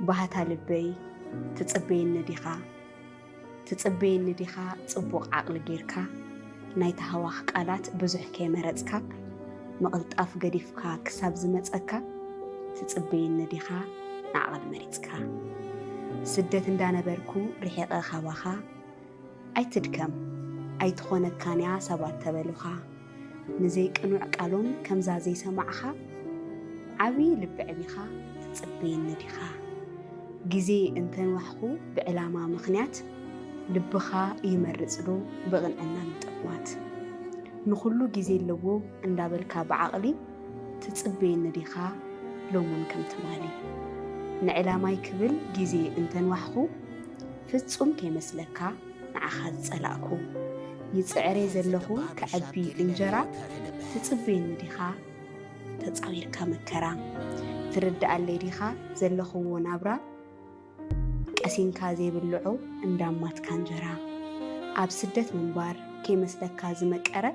ባህታ ልበይ ትጽበየኒ ዲኻ ጽቡቕ ዓቕሊ ጌርካ ናይ ተሃዋኽ ቃላት ብዙሕ ከይመረጽካ መቕልጣፍ ገዲፍካ ክሳብ ዝመጸካ ትጽበየኒ ዲኻ ንዓቕሊ መሪጽካ ስደት እንዳነበርኩ ርሒቐ ኻባኻ ኣይትድከም ኣይትኾነካንያ ሰባት ተበሉኻ ንዘይቅኑዕ ቃሎም ከምዛ ዘይሰማዕኻ ዓብዪ ልቢ ዕቢኻ ትጽበየኒ ዲኻ ጊዜ እንተንዋሕኹ ብዕላማ ምኽንያት ልብኻ ይመርጽ ዶ ብቕንዕና ምጥዋት ንኹሉ ጊዜ ኣለዎ እንዳበልካ ብዓቕሊ ትጽበየኒ ዲኻ ሎሙን ከም ትማሊ ንዕላማይ ክብል ጊዜ እንተንዋሕኹ ፍጹም ከይመስለካ ንዓኻ ዝጸላእኩ ይጽዕረ ዘለኹ ከዕቢ እንጀራ ትጽበየኒ ዲኻ ተጻዊርካ መከራ ትርዳኣለይ ዲኻ ዘለኽዎ ናብራ ቀሲንካ ዘይብልዑ እንዳማትካ እንጀራ ኣብ ስደት ምንባር ከይመስለካ ዝመቀረ